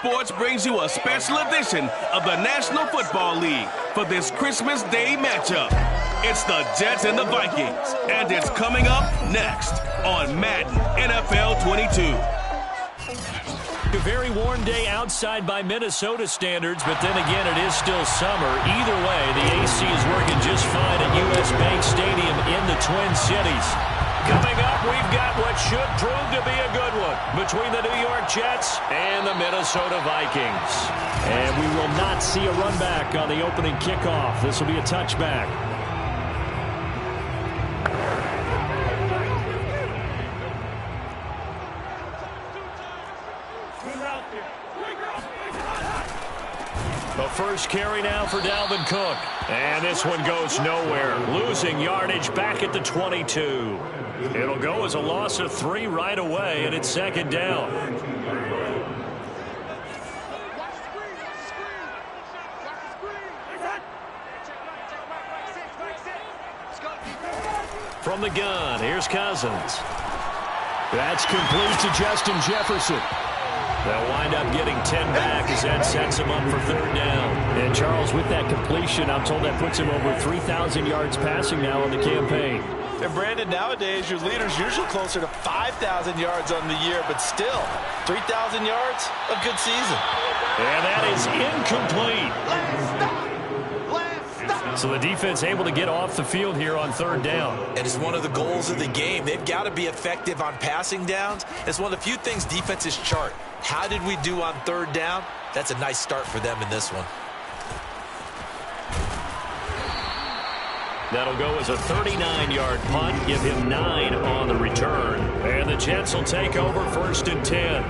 Sports brings you a special edition of the National Football League for this Christmas Day matchup. It's the Jets and the Vikings, and it's coming up next on Madden NFL 22. A very warm day outside by Minnesota standards, but then again, it is still summer. Either way, the AC is working just fine at U.S. Bank Stadium in the Twin Cities. Coming up, we've got what should prove to be a good one between the New York Jets and the Minnesota Vikings. And we will not see a run back on the opening kickoff. This will be a touchback. The first carry now for Dalvin Cook. And this one goes nowhere. Losing yardage back at the 22. It'll go as a loss of 3 right away, and it's second down. From the gun, here's Cousins. That's complete to Justin Jefferson. They'll wind up getting 10 back as that sets him up for third down. And Charles, with that completion, I'm told that puts him over 3,000 yards passing now on the campaign. And Brandon, nowadays your leader's usually closer to 5,000 yards on the year, but still, 3,000 yards, a good season. And that is incomplete. So the defense able to get off the field here on third down. And it's one of the goals of the game. They've got to be effective on passing downs. It's one of the few things defenses chart. How did we do on third down? That's a nice start for them in this one. That'll go as a 39-yard punt. Give him 9 on the return. And the Jets will take over first and 10.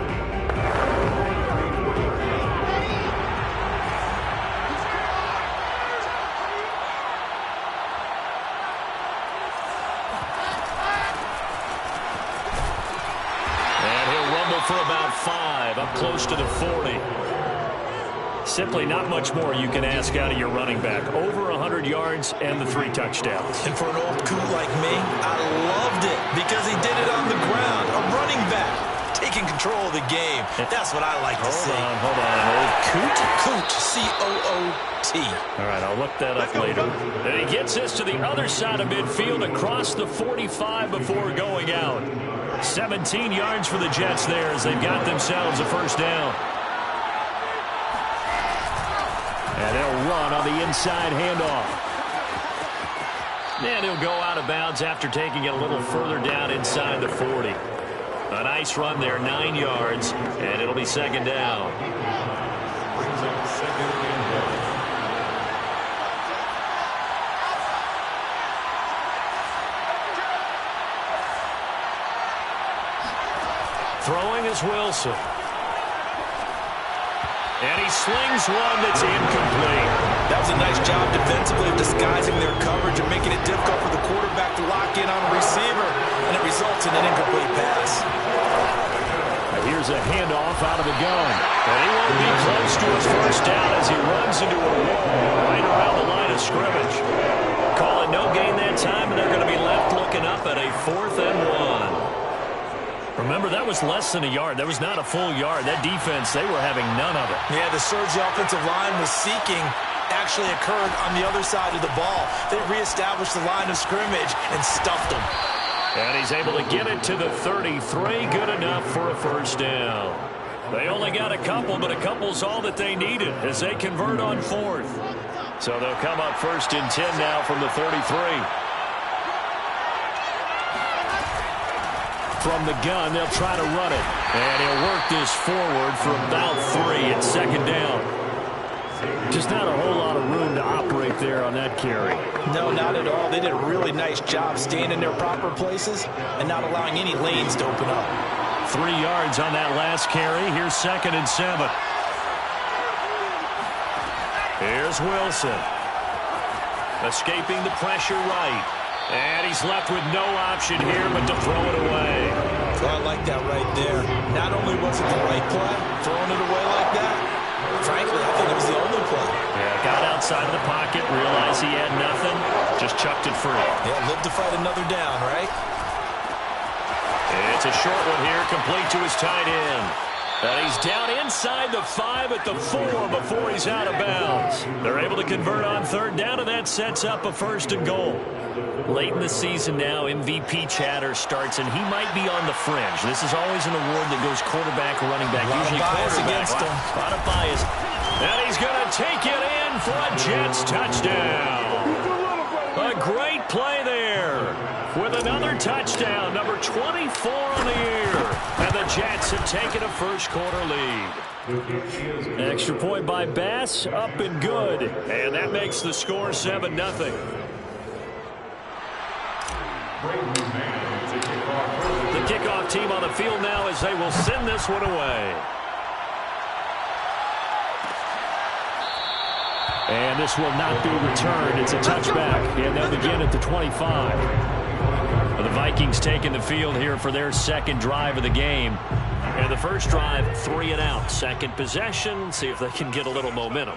For about 5, up close to the 40. Simply not much more you can ask out of your running back. Over 100 yards and the 3 touchdowns. And for an old coot like me, I loved it because he did it on the ground. A running back taking control of the game. That's what I like to see. Hold on. Old coot? Coot, C-O-O-T. All right, I'll look that up later. And he gets this to the other side of midfield across the 45 before going out. 17 yards for the Jets there as they've got themselves a first down. And they'll run on the inside handoff. And he'll go out of bounds after taking it a little further down inside the 40. A nice run there, 9 yards, and it'll be second down. Throwing is Wilson. And he slings one that's incomplete. That was a nice job defensively of disguising their coverage and making it difficult for the quarterback to lock in on a receiver, and it results in an incomplete pass. Now here's a handoff out of the gun. And he won't be close to his first down as he runs into a wall right around the line of scrimmage. Call it no gain that time, and they're going to be left looking up at a 4th and 1. Remember, that was less than a yard. That was not a full yard. That defense, they were having none of it. Yeah, the surge the offensive line was seeking actually occurred on the other side of the ball. They reestablished the line of scrimmage and stuffed them. And he's able to get it to the 33. Good enough for a first down. They only got a couple, but a couple's all that they needed as they convert on 4th. So they'll come up first and 10 now from the 33. From the gun, they'll try to run it. And he'll work this forward for about 3 at second down. Just not a whole lot of room to operate there on that carry. No, not at all. They did a really nice job staying in their proper places and not allowing any lanes to open up. 3 yards on that last carry. Here's second and 7. Here's Wilson. Escaping the pressure right. And he's left with no option here but to throw it away. Well, I like that right there. Not only was it the right play, throwing it away like that, frankly, I think it was the only play. Yeah, got outside of the pocket, realized he had nothing, just chucked it free. Yeah, live to fight another down, right? It's a short one here, complete to his tight end. And he's down inside the 5 at the 4 before he's out of bounds. They're able to convert on third down, and that sets up a 1st and goal. Late in the season now, MVP chatter starts, and he might be on the fringe. This is always an award that goes quarterback or running back. Usually quarterback. Against him. A lot of bias. And he's going to take it in for a Jets touchdown. A great play there with another touchdown, number 24 on the year. And the Jets have taken a first-quarter lead. Extra point by Bass, up and good. And that makes the score 7-0. The kickoff team on the field now as they will send this one away. And this will not be returned. It's a touchback, and they'll begin at the 25. The Vikings taking the field here for their second drive of the game. And the first drive, 3 and out. Second possession, see if they can get a little momentum.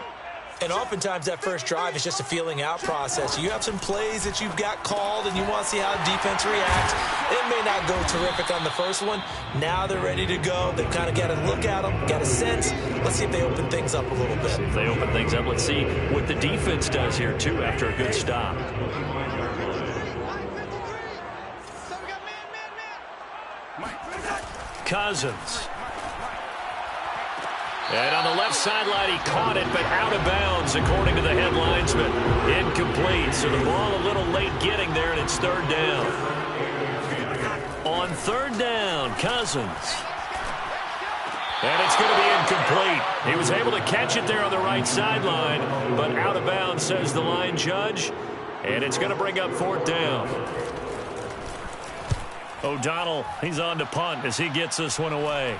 And oftentimes that first drive is just a feeling out process. You have some plays that you've got called and you want to see how defense reacts. It may not go terrific on the first one. Now they're ready to go. They've kind of got to look at them, got a sense. Let's see if they open things up a little bit. If they open things up, let's see what the defense does here, too, after a good stop. Cousins. And on the left sideline, he caught it, but out of bounds, according to the headlines, but incomplete. So the ball a little late getting there, and it's third down. On third down, Cousins. And it's going to be incomplete. He was able to catch it there on the right sideline, but out of bounds, says the line judge. And it's going to bring up fourth down. O'Donnell, he's on to punt as he gets this one away.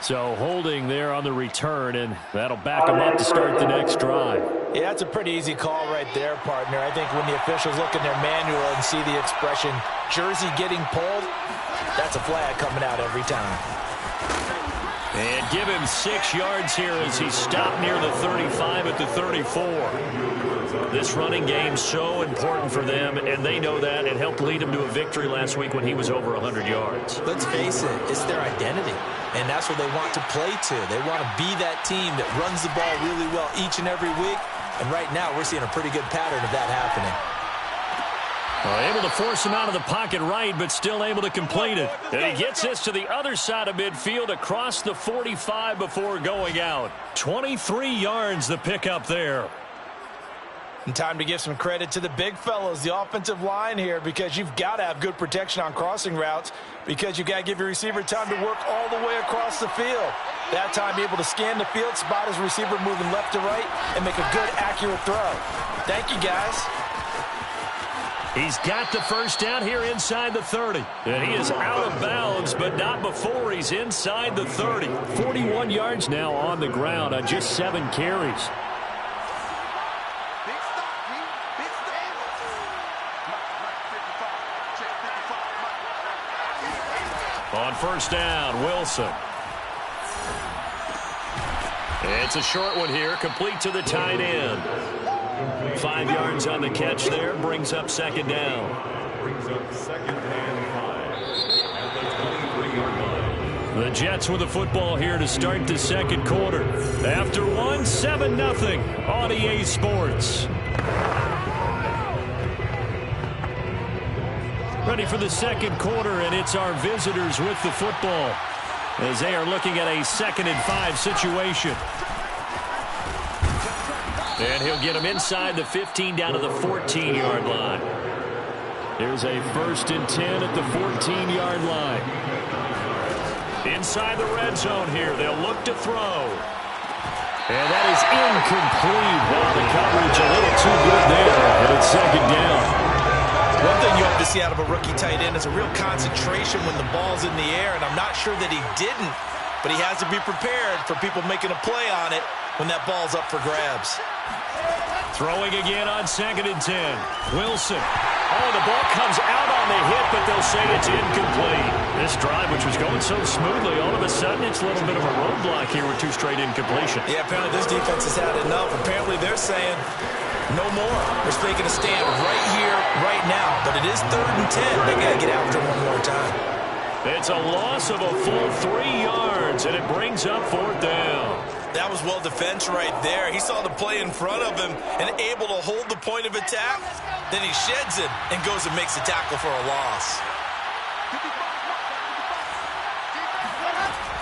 So holding there on the return, and that'll back him up to start the next drive. Yeah, that's a pretty easy call right there, partner. I think when the officials look in their manual and see the expression, jersey getting pulled, that's a flag coming out every time. And give him 6 yards here as he stopped near the 35 at the 34. This running game so important for them, and they know that. It helped lead him to a victory last week when he was over 100 yards. Let's face it, it's their identity, and that's what they want to play to. They want to be that team that runs the ball really well each and every week, and right now we're seeing a pretty good pattern of that happening. Able to force him out of the pocket right, but still able to complete it. And he gets this to the other side of midfield across the 45 before going out. 23 yards the pickup there. And time to give some credit to the big fellows, the offensive line here, because you've got to have good protection on crossing routes, because you've got to give your receiver time to work all the way across the field. That time be able to scan the field, spot his receiver moving left to right, and make a good, accurate throw. Thank you, guys. He's got the first down here inside the 30. And he is out of bounds, but not before he's inside the 30. 41 yards now on the ground on just 7 carries. On first down, Wilson. It's a short one here, complete to the tight end. 5 yards on the catch there, brings up second down. The Jets with the football here to start the second quarter. After one, 7-0 on EA Sports. Ready for the second quarter, and it's our visitors with the football as they are looking at a 2nd and 5 situation. And he'll get him inside the 15 down to the 14-yard line. Here's a 1st and 10 at the 14-yard line. Inside the red zone here, they'll look to throw. And that is incomplete. Well, the coverage a little too good there, and it's second down. One thing you hope to see out of a rookie tight end is a real concentration when the ball's in the air, and I'm not sure that he didn't, but he has to be prepared for people making a play on it when that ball's up for grabs. Throwing again on 2nd and 10. Wilson. Oh, the ball comes out on the hit, but they'll will say it's incomplete. This drive, which was going so smoothly, all of a sudden it's a little bit of a roadblock here with 2 straight incompletions. Yeah, apparently this defense has had enough. Apparently they're saying no more. They're making a stand right here, right now. But it is 3rd and 10. They got to get after one more time. It's a loss of a full 3 yards, and it brings up 4th down. That was well defense right there. He saw the play in front of him and able to hold the point of attack. Then he sheds it and goes and makes a tackle for a loss.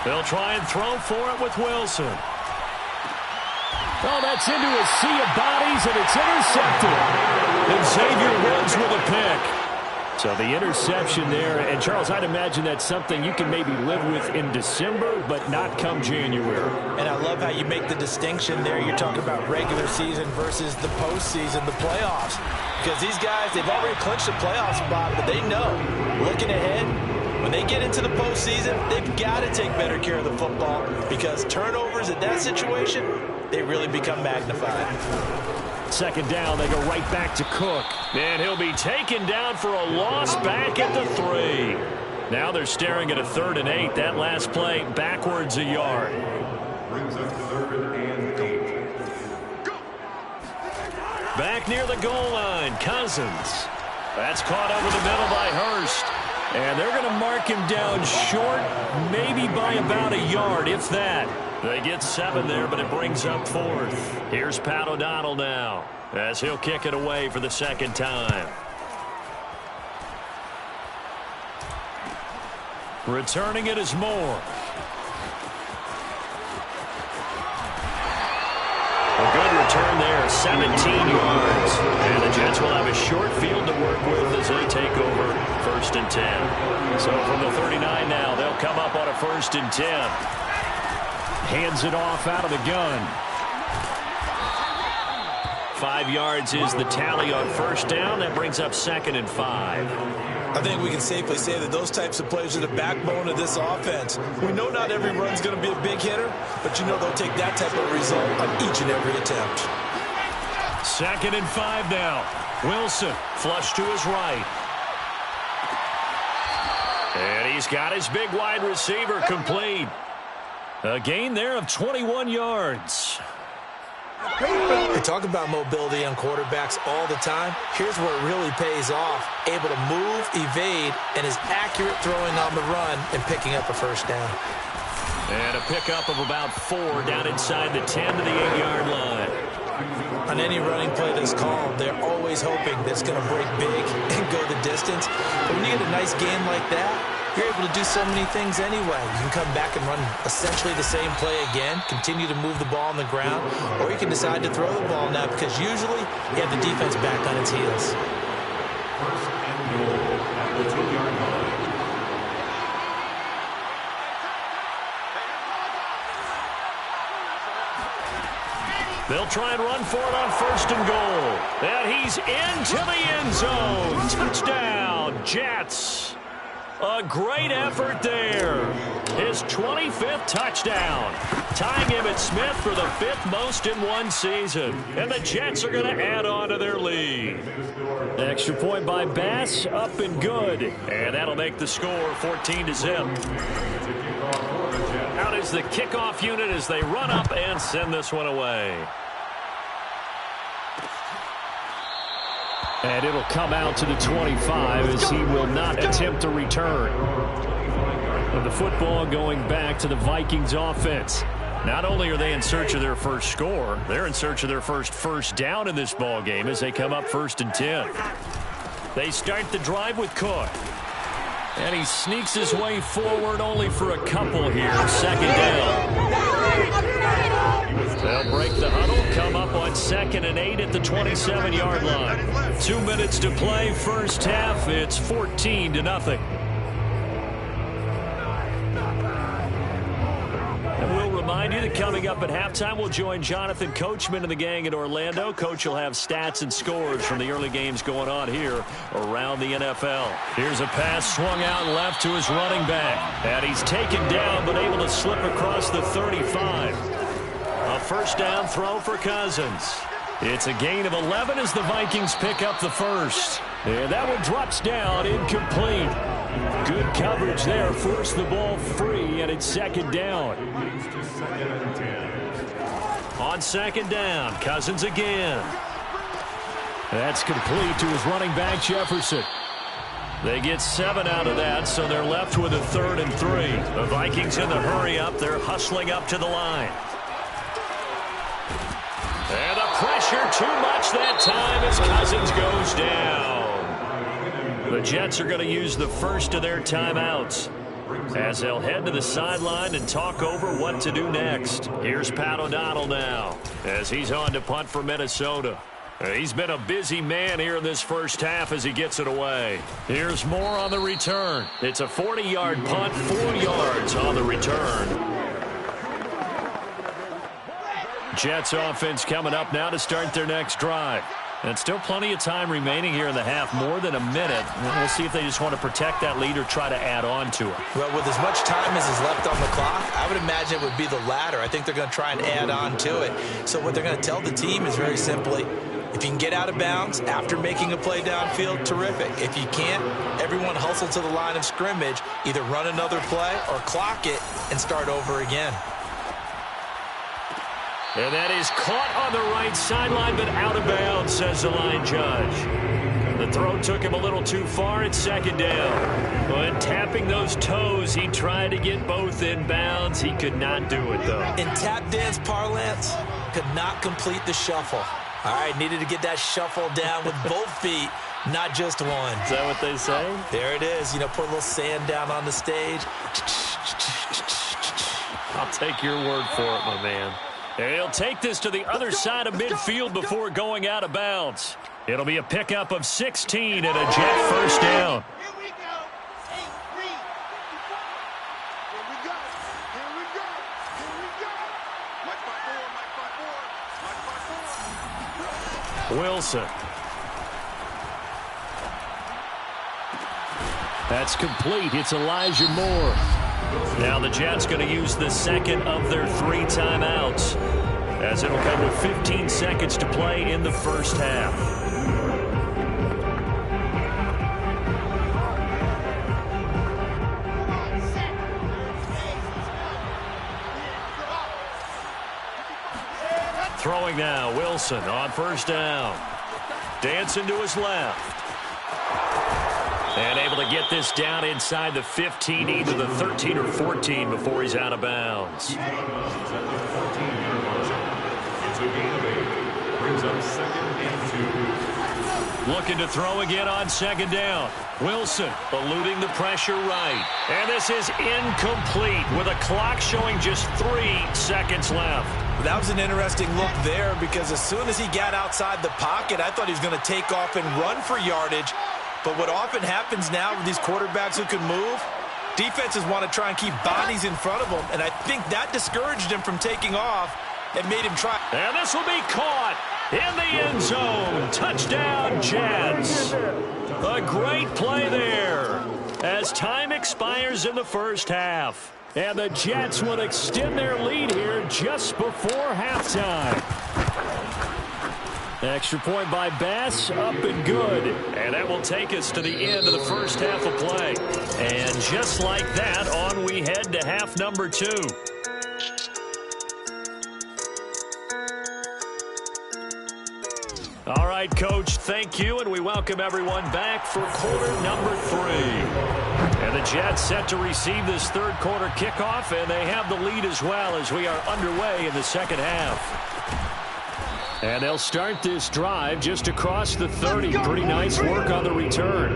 They'll try and throw for it with Wilson. Oh, that's into a sea of bodies, and it's intercepted. And Xavier Woods with a pick. So the interception there, and Charles, I'd imagine that's something you can maybe live with in December, but not come January. And I love how you make the distinction there. You're talking about regular season versus the postseason, the playoffs. Because these guys, they've already clinched the playoff spot, but they know, looking ahead, when they get into the postseason, they've got to take better care of the football because turnovers in that situation, they really become magnified. 2nd down, they go right back to Cook. And he'll be taken down for a loss back at the 3. Now they're staring at a 3rd and 8. That last play backwards a yard. Brings us to 3rd and 8. Back near the goal line, Cousins. That's caught over the middle by Hurst. And they're going to mark him down short, maybe by about a yard, if that. They get 7 there, but it brings up 4th. Here's Pat O'Donnell now, as he'll kick it away for the 2nd time. Returning it is Moore. A good return there, 17 yards. And the Jets will have a short field to work with as they take over 1st and 10. So from the 39 now, they'll come up on a 1st and 10. Hands it off out of the gun. 5 yards is the tally on 1st down. That brings up 2nd and 5. I think we can safely say that those types of plays are the backbone of this offense. We know not every run's going to be a big hitter, but you know they'll take that type of result on each and every attempt. 2nd and 5 now. Wilson flush to his right. And he's got his big wide receiver complete. A gain there of 21 yards. We talk about mobility on quarterbacks all the time. Here's where it really pays off. Able to move, evade, and is accurate throwing on the run and picking up a 1st down. And a pickup of about 4 down inside the 10 to the 8-yard line. On any running play that's called, they're always hoping that it's going to break big and go the distance. But when you get a nice game like that, you're able to do so many things anyway. You can come back and run essentially the same play again, continue to move the ball on the ground, or you can decide to throw the ball now because usually you have the defense back on its heels. 1st and goal at the 2-yard line. They'll try and run for it on 1st and goal. And he's into the end zone. Touchdown, Jets. A great effort there. His 25th touchdown. Tying Emmitt Smith for the 5th most in one season. And the Jets are going to add on to their lead. Extra point by Bass, up and good. And that'll make the score 14-0. Out is the kickoff unit as they run up and send this one away. And it'll come out to the 25 as he will not attempt to return. And the football going back to the Vikings offense. Not only are they in search of their first score, they're in search of their first down in this ball game as they come up 1st and 10. They start the drive with Cook. And he sneaks his way forward only for a couple here. 2nd down. They'll break the huddle, come up on 2nd and 8 at the 27-yard line. 2 minutes to play, 1st half. It's 14-0. And we'll remind you that coming up at halftime, we'll join Jonathan Coachman and the gang in Orlando. Coach will have stats and scores from the early games going on here around the NFL. Here's a pass swung out left to his running back. And he's taken down but able to slip across the 35. A 1st down throw for Cousins. It's a gain of 11 as the Vikings pick up the 1st. And that one drops down incomplete. Good coverage there. Forced the ball free, and it's second down. On second down, Cousins again. That's complete to his running back, Jefferson. They get 7 out of that, so they're left with a 3rd and 3. The Vikings in the hurry-up. They're hustling up to the line. And the pressure too much that time as Cousins goes down. The Jets are going to use the first of their timeouts as they'll head to the sideline and talk over what to do next. Here's Pat O'Donnell now as he's on to punt for Minnesota. He's been a busy man here in this first half as he gets it away. Here's more on the return. It's a 40-yard punt, 4 yards on the return. Jets offense coming up now to start their next drive. And still plenty of time remaining here in the half, more than a minute. We'll see if they just want to protect that lead or try to add on to it. Well, with as much time as is left on the clock, I would imagine it would be the latter. I think they're going to try and add on to it. So what they're going to tell the team is very simply, if you can get out of bounds after making a play downfield, terrific. If you can't, everyone hustle to the line of scrimmage, either run another play or clock it and start over again. And that is caught on the right sideline, but out of bounds, says the line judge. The throw took him a little too far. It's second down. But tapping those toes, he tried to get both in bounds. He could not do it, though. In tap dance parlance, could not complete the shuffle. All right, needed to get that shuffle down with both feet, not just one. Is that what they say? There it is. You know, put a little sand down on the stage. I'll take your word for it, my man. He'll take this to the other side of midfield before going out of bounds. It'll be a pickup of 16 and a Jet first down. Wilson. That's complete. It's Elijah Moore. Now the Jets going to use the second of their 3 timeouts, as it'll come with 15 seconds to play in the first half. Throwing now, Wilson on first down. Dancing to his left. And able to get this down inside the 15, either the 13 or 14 before he's out of bounds. It's a gain of 8. Brings up 2nd and 2. Looking to throw again on second down. Wilson eluding the pressure right. And this is incomplete with a clock showing just 3 seconds left. That was an interesting look there because as soon as he got outside the pocket, I thought he was going to take off and run for yardage. But what often happens now with these quarterbacks who can move, defenses want to try and keep bodies in front of them, and I think that discouraged him from taking off and made him try. And this will be caught in the end zone. Touchdown, Jets. A great play there as time expires in the first half. And the Jets will extend their lead here just before halftime. Extra point by Bass, up and good. And that will take us to the end of the first half of play. And just like that, on we head to half number 2. All right, Coach, thank you, and we welcome everyone back for quarter number 3. And the Jets set to receive this third quarter kickoff, and they have the lead as well as we are underway in the second half. And they'll start this drive just across the 30. Pretty nice work on the return.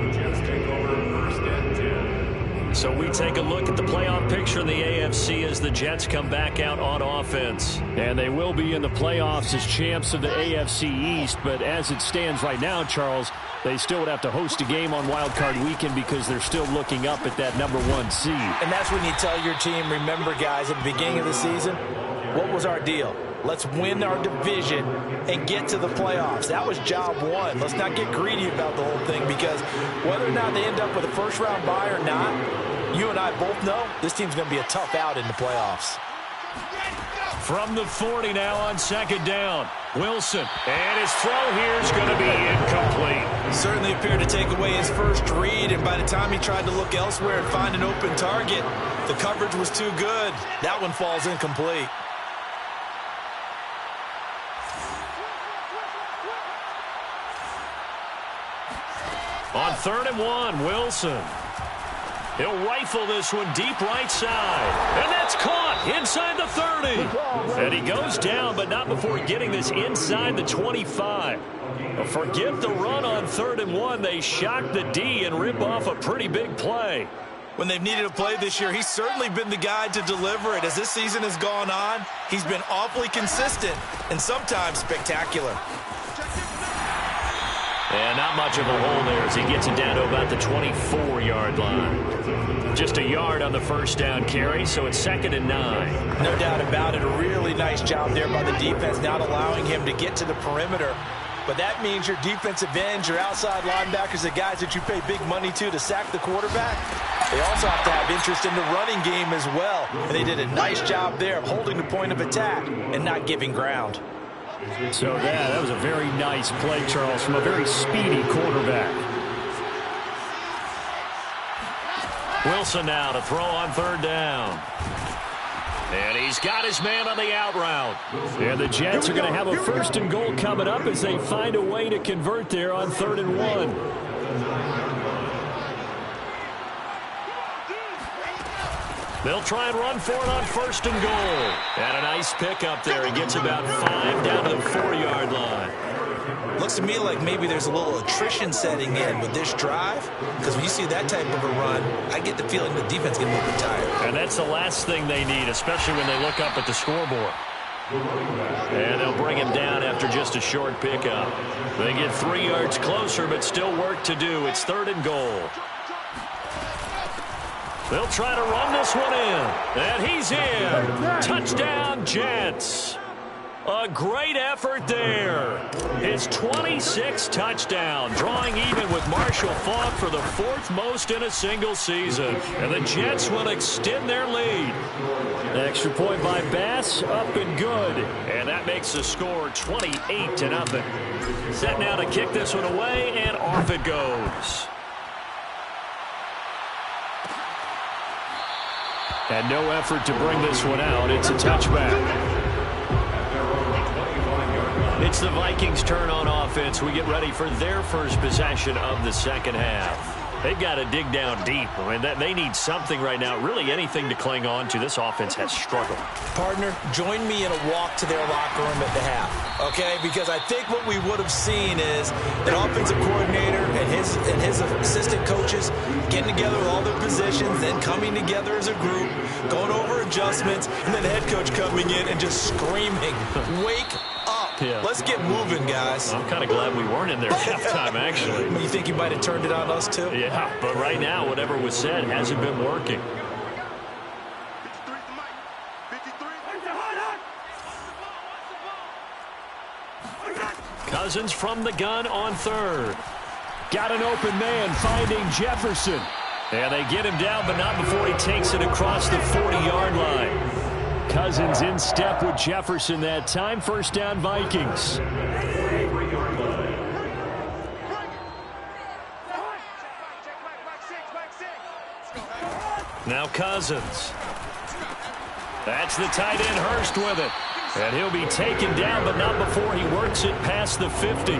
The Jets take over 1st and 10. So we take a look at the playoff picture in the AFC as the Jets come back out on offense. And they will be in the playoffs as champs of the AFC East. But as it stands right now, Charles, they still would have to host a game on Wild Card Weekend because they're still looking up at that number 1 seed. And that's when you tell your team, remember, guys, at the beginning of the season, what was our deal? Let's win our division and get to the playoffs. That was job 1. Let's not get greedy about the whole thing because whether or not they end up with a first-round bye or not, you and I both know this team's going to be a tough out in the playoffs. From the 40 now on second down. Wilson. And his throw here is going to be incomplete. Certainly appeared to take away his first read, and by the time he tried to look elsewhere and find an open target, the coverage was too good. That one falls incomplete. On 3rd and 1, Wilson. He'll rifle this one deep right side. And that's caught inside the 30. And he goes down, but not before getting this inside the 25. But forget the run on 3rd and 1. They shock the D and rip off a pretty big play. When they've needed a play this year, he's certainly been the guy to deliver it. As this season has gone on, he's been awfully consistent and sometimes spectacular. And not much of a hole there as he gets it down to about the 24-yard line. Just a yard on the first down carry, so it's 2nd and 9. No doubt about it. A really nice job there by the defense, not allowing him to get to the perimeter. But that means your defensive ends, your outside linebackers, the guys that you pay big money to sack the quarterback, they also have to have interest in the running game as well. And they did a nice job there of holding the point of attack and not giving ground. So that was a very nice play, Charles, from a very speedy quarterback. Wilson now to throw on 3rd down. And he's got his man on the out route. And the Jets are going to have a 1st and goal coming up as they find a way to convert there on 3rd and 1. They'll try and run for it on 1st and goal. And a nice pickup there. He gets about 5 down to the 4-yard line. Looks to me like maybe there's a little attrition setting in with this drive, because when you see that type of a run, I get the feeling the defense is going to be tired. And that's the last thing they need, especially when they look up at the scoreboard. And they'll bring him down after just a short pickup. They get 3 yards closer, but still work to do. It's 3rd and goal. They'll try to run this one in. And he's in. Touchdown, Jets. A great effort there. His 26th touchdown, drawing even with Marshall Faulk for the 4th most in a single season. And the Jets will extend their lead. The extra point by Bass, up and good. And that makes the score 28-0. Set now to kick this one away, and off it goes. And no effort to bring this one out. It's a touchback. It's the Vikings' turn on offense. We get ready for their first possession of the second half. They've got to dig down deep. I mean, they need something right now, really anything to cling on to. This offense has struggled. Partner, join me in a walk to their locker room at the half, okay? Because I think what we would have seen is an offensive coordinator and his assistant coaches getting together with all their positions, then coming together as a group, going over adjustments, and then the head coach coming in and just screaming, wake up. Yeah. Let's get moving, guys. I'm kind of glad we weren't in there at halftime, actually. You think you might have turned it on us, too? Yeah, but right now, whatever was said hasn't been working. Cousins from the gun on 3rd. Got an open man finding Jefferson. And they get him down, but not before he takes it across the 40-yard line. Cousins in step with Jefferson that time. 1st down, Vikings. Now Cousins. That's the tight end, Hurst, with it. And he'll be taken down, but not before he works it past the 50.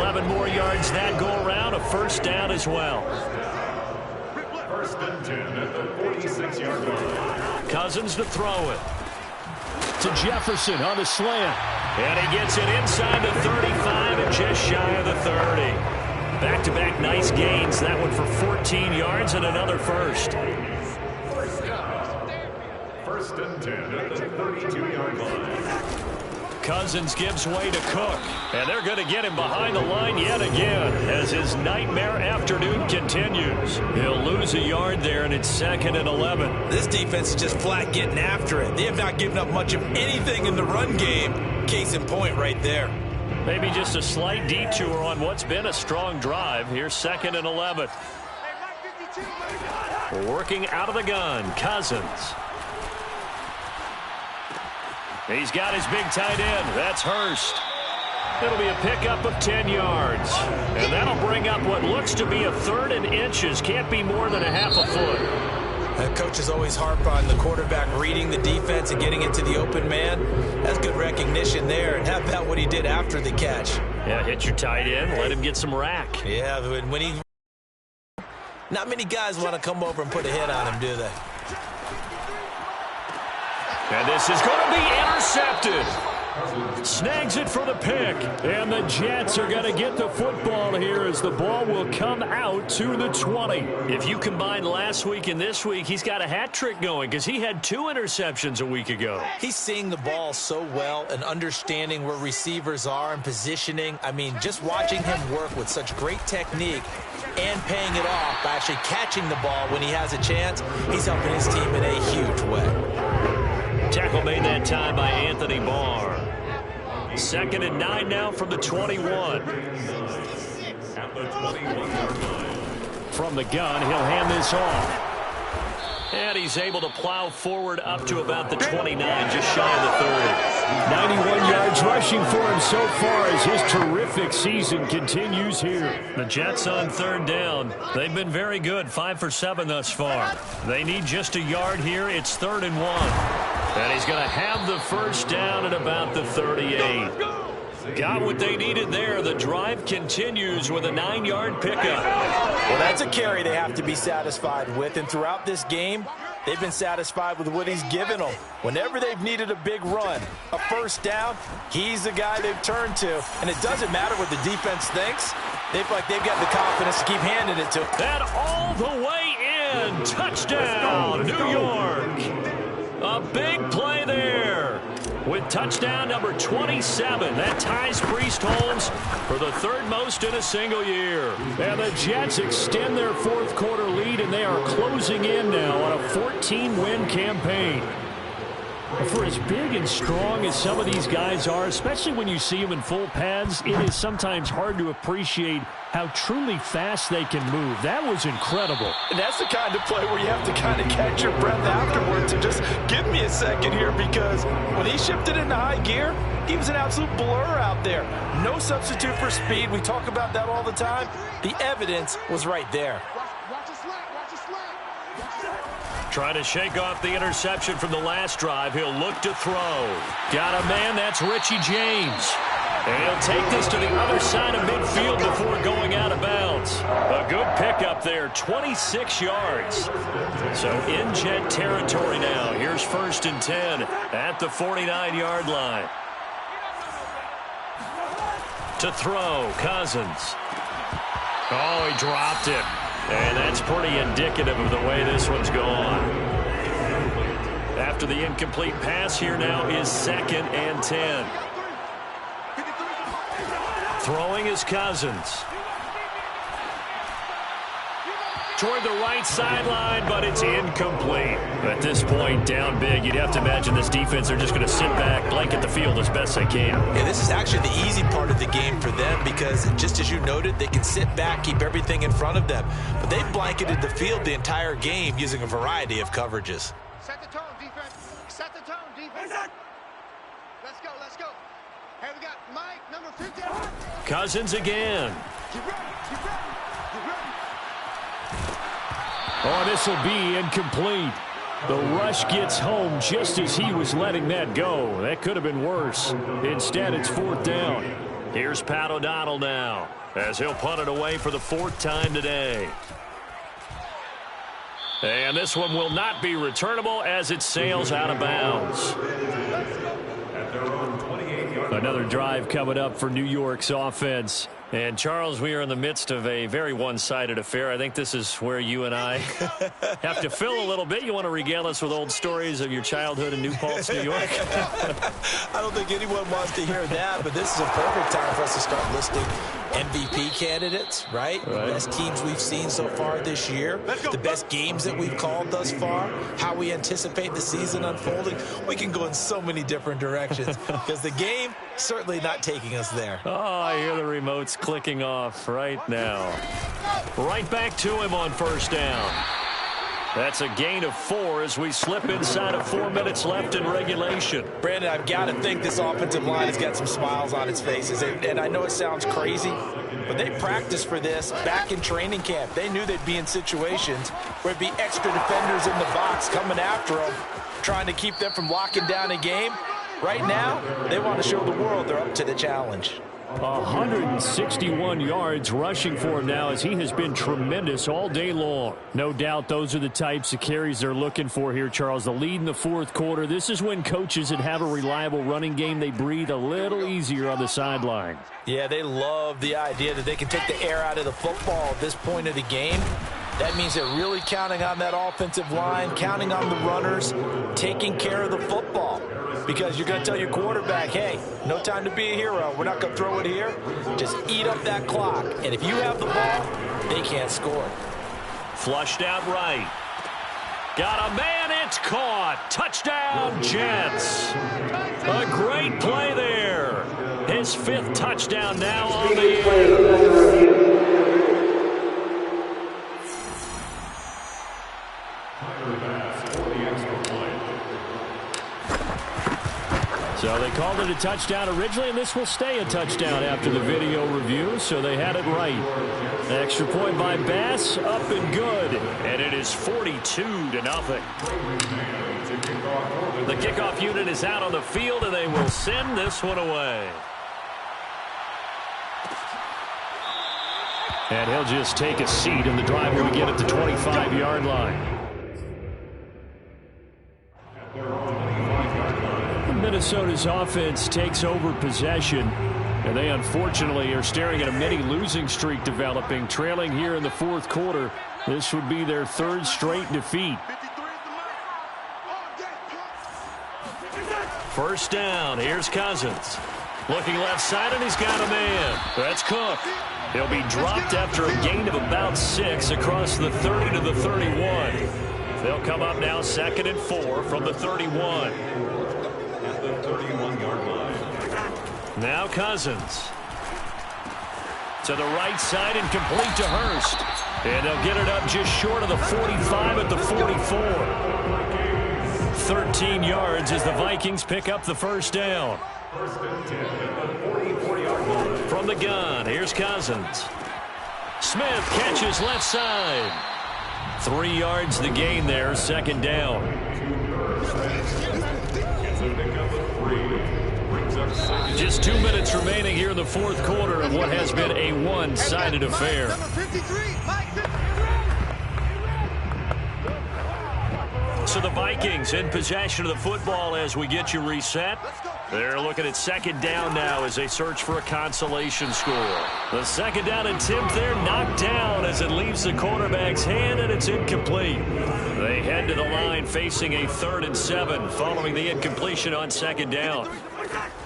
11 more yards that go around. A 1st down as well. 1st and 10 at the 46-yard line. Cousins to throw it. To Jefferson on the slant. And he gets it inside the 35 and just shy of the 30. Back-to-back nice gains. That one for 14 yards and another 1st. 1st and 10 at the 32-yard line. Cousins gives way to Cook. And they're going to get him behind the line yet again as his nightmare afternoon continues. He'll lose a yard there, and it's 2nd and 11. This defense is just flat getting after it. They have not given up much of anything in the run game. Case in point right there. Maybe just a slight detour on what's been a strong drive. Here's 2nd and 11. Working out of the gun, Cousins. He's got his big tight end. That's Hurst. It'll be a pickup of 10 yards. And that'll bring up what looks to be a 3rd and inches. Can't be more than a half a foot. That coach is always harp on the quarterback reading the defense and getting it to the open man. That's good recognition there. And how about what he did after the catch? Yeah, hit your tight end. Let him get some rack. Yeah, when he... Not many guys want to come over and put a hit on him, do they? And this is going to be intercepted. Snags it for the pick. And the Jets are going to get the football here as the ball will come out to the 20. If you combine last week and this week, he's got a hat trick going because he had 2 interceptions a week ago. He's seeing the ball so well and understanding where receivers are and positioning. I mean, just watching him work with such great technique and paying it off by actually catching the ball when he has a chance, he's helping his team in a huge way. Tackle made that time by Anthony Barr. 2nd and 9 now from the 21. At the 21-yard line. From the gun, he'll hand this off. And he's able to plow forward up to about the 29, just shy of the 30. 91 yards rushing for him so far as his terrific season continues here. The Jets on 3rd down. They've been very good, 5 for 7 thus far. They need just a yard here. It's 3rd and 1. And he's going to have the first down at about the 38. Got what they needed there. The drive continues with a 9-yard pickup. Well, that's a carry they have to be satisfied with. And throughout this game, they've been satisfied with what he's given them. Whenever they've needed a big run, a first down, he's the guy they've turned to. And it doesn't matter what the defense thinks. They've got the confidence to keep handing it to him. And all the way in. Touchdown, New York. A big play there with touchdown number 27. That ties Priest Holmes for the 3rd most in a single year. And the Jets extend their 4th quarter lead, and they are closing in now on a 14-win campaign. For as big and strong as some of these guys are, especially when you see them in full pads, it is sometimes hard to appreciate how truly fast they can move. That was incredible. And that's the kind of play where you have to kind of catch your breath afterwards and just give me a second here, because when he shifted into high gear, he was an absolute blur out there. No substitute for speed. We talk about that all the time. The evidence was right there. Trying to shake off the interception from the last drive. He'll look to throw. Got a man. That's Richie James. And he'll take this to the other side of midfield before going out of bounds. A good pickup there, 26 yards. So in Jet territory now. Here's 1st and 10 at the 49-yard line. To throw, Cousins. Oh, he dropped it. And that's pretty indicative of the way this one's gone. After the incomplete pass, here now is 2nd and 10. Throwing is Cousins. Toward the right sideline, but it's incomplete. At this point, down big, you'd have to imagine this defense, they're just going to sit back, blanket the field as best they can. Yeah, this is actually the easy part of the game for them because, just as you noted, they can sit back, keep everything in front of them. But they've blanketed the field the entire game using a variety of coverages. Set the tone, defense. Set the tone, defense. Let's go, let's go. Hey, we got Mike, number 50. Cousins again. Get ready, get ready, get ready. Oh, this will be incomplete. The rush gets home just as he was letting that go. That could have been worse. Instead, it's 4th down. Here's Pat O'Donnell now as he'll punt it away for the 4th time today. And this one will not be returnable as it sails out of bounds. Another drive coming up for New York's offense. And, Charles, we are in the midst of a very one-sided affair. I think this is where you and I have to fill a little bit. You want to regale us with old stories of your childhood in New Paltz, New York? I don't think anyone wants to hear that, but this is a perfect time for us to start listing MVP candidates, right? The best teams we've seen so far this year, the best games that we've called thus far, how we anticipate the season unfolding. We can go in so many different directions because the game certainly not taking us there. Oh, I hear the remotes clicking off right now. Right back to him on 1st down. That's a gain of 4 as we slip inside of 4 minutes left in regulation. Brandon, I've got to think this offensive line has got some smiles on its faces. And I know it sounds crazy, but they practiced for this back in training camp. They knew they'd be in situations where it'd be extra defenders in the box coming after them, trying to keep them from locking down a game. Right now, they want to show the world they're up to the challenge. 161 yards rushing for him now as he has been tremendous all day long. No doubt those are the types of carries they're looking for here, Charles. The lead in the fourth quarter. This is when coaches that have a reliable running game, they breathe a little easier on the sideline. Yeah, they love the idea that they can take the air out of the football at this point of the game. That means they're really counting on that offensive line, counting on the runners, taking care of the football. Because you're going to tell your quarterback, hey, no time to be a hero. We're not going to throw it here. Just eat up that clock. And if you have the ball, they can't score. Flushed out right. Got a man. It's caught. Touchdown, Jets. A great play there. His 5th touchdown now on the year. So they called it a touchdown originally, and this will stay a touchdown after the video review, so they had it right. Extra point by Bass, up and good. And it is 42-0. The kickoff unit is out on the field, and they will send this one away. And he'll just take a seat, and the drive will begin at the 25-yard line. Minnesota's offense takes over possession, and they unfortunately are staring at a mini losing streak developing, trailing here in the fourth quarter. This would be their 3rd straight defeat. First down, here's Cousins. Looking left side, and he's got a man. That's Cook. He'll be dropped after a gain of about 6 across the 30 to the 31. They'll come up now 2nd and 4 from the 31. 31-yard line. Now Cousins. To the right side and complete to Hurst. And they'll get it up just short of the 45 at the 44. 13 yards as the Vikings pick up the first down. From the gun, here's Cousins. Smith catches left side. 3 yards the gain there, 2nd down. Just 2 minutes remaining here in the fourth quarter of what has been a one-sided affair. So the Vikings in possession of the football as we get you reset. They're looking at 2nd down now as they search for a consolation score. The 2nd down attempt there knocked down as it leaves the quarterback's hand, and it's incomplete. They head to the line facing a 3rd and 7 following the incompletion on 2nd down.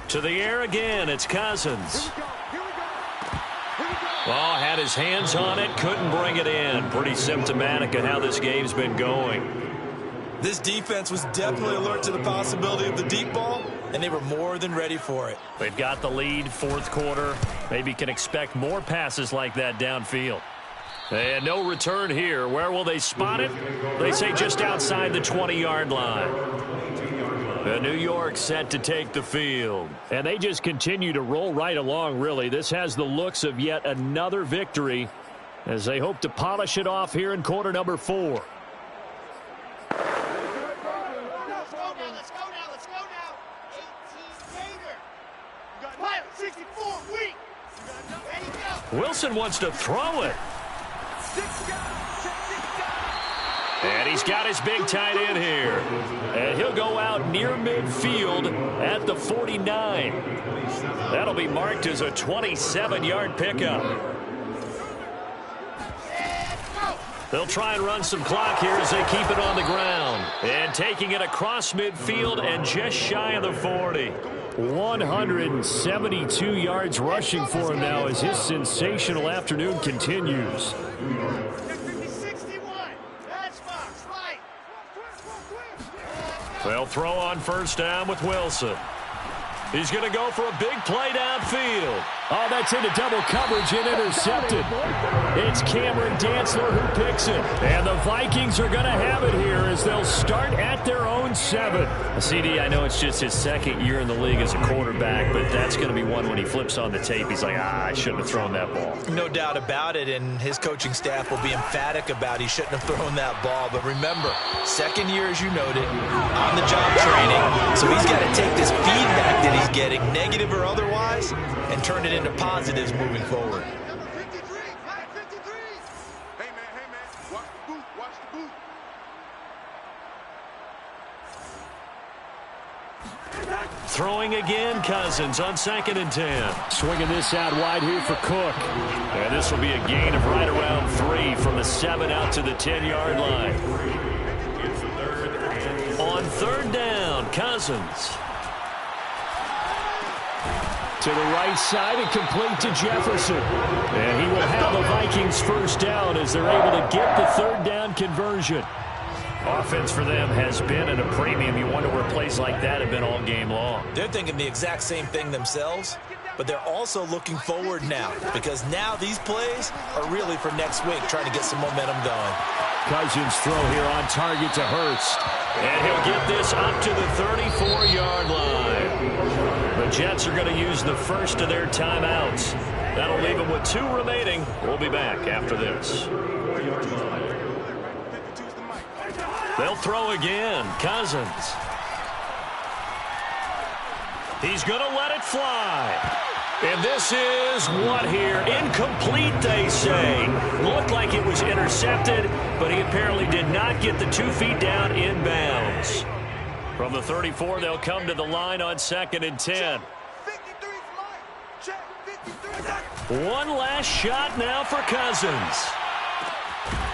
To the air again, it's Cousins. Oh, had his hands on it, couldn't bring it in. Pretty symptomatic of how this game's been going. This defense was definitely alert to the possibility of the deep ball, and they were more than ready for it. They've got the lead, fourth quarter. Maybe can expect more passes like that downfield. And no return here. Where will they spot it? They say just outside the 20-yard line. New York set to take the field. And they just continue to roll right along, really. This has the looks of yet another victory as they hope to polish it off here in quarter number 4. Wilson wants to throw it. And he's got his big tight end here. And he'll go out near midfield at the 49. That'll be marked as a 27-yard pickup. They'll try and run some clock here as they keep it on the ground. And taking it across midfield and just shy of the 40. 172 yards rushing for him now as his sensational afternoon continues. They'll throw on first down with Wilson. He's going to go for a big play downfield. Oh, that's into double coverage and intercepted. It's Cameron Dantzler who picks it. And the Vikings are going to have it here as they'll start at their own 7. CD, I know it's just his second year in the league as a quarterback, but that's going to be one when he flips on the tape. He's like, I shouldn't have thrown that ball. No doubt about it, and his coaching staff will be emphatic about he shouldn't have thrown that ball. But remember, second year, as you noted, on-the-job training, so he's got to take this feedback that he's getting, negative or otherwise, and turn it into positives moving forward. Number 53, Mike 53. Hey, man, watch the boot, watch the boot. Throwing again, Cousins on 2nd and 10. Swinging this out wide here for Cook. And this will be a gain of right around 3 from the 7 out to the 10-yard line. On 3rd down, Cousins. To the right side and complete to Jefferson. And he will have the Vikings first down as they're able to get the 3rd down conversion. Offense for them has been at a premium. You wonder where plays like that have been all game long. They're thinking the exact same thing themselves, but they're also looking forward now because now these plays are really for next week, trying to get some momentum going. Cousins throw here on target to Hurst. And he'll get this up to the 34-yard line. The Jets are going to use the first of their timeouts. That'll leave them with 2 remaining. We'll be back after this. They'll throw again. Cousins. He's going to let it fly. And this is what here? Incomplete, they say. Looked like it was intercepted, but he apparently did not get the 2 feet down inbounds. From the 34, they'll come to the line on 2nd and 10. 53 for Mike. Check, 53. One last shot now for Cousins.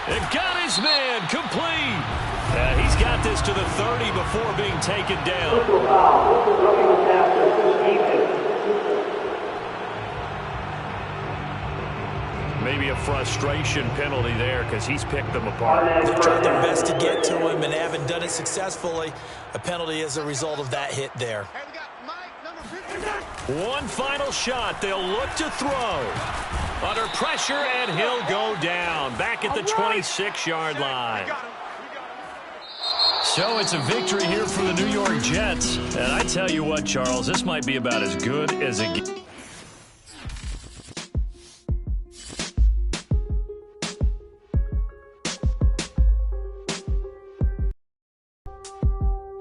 And got his man complete. He's got this to the 30 before being taken down. Maybe a frustration penalty there because he's picked them apart. They've tried their best to get to him and haven't done it successfully. A penalty as a result of that hit there. Hey, we got Mike, number 53. One final shot. They'll look to throw. Under pressure, and he'll go down. Back at the 26-yard line. So it's a victory here for the New York Jets. And I tell you what, Charles, this might be about as good as it gets.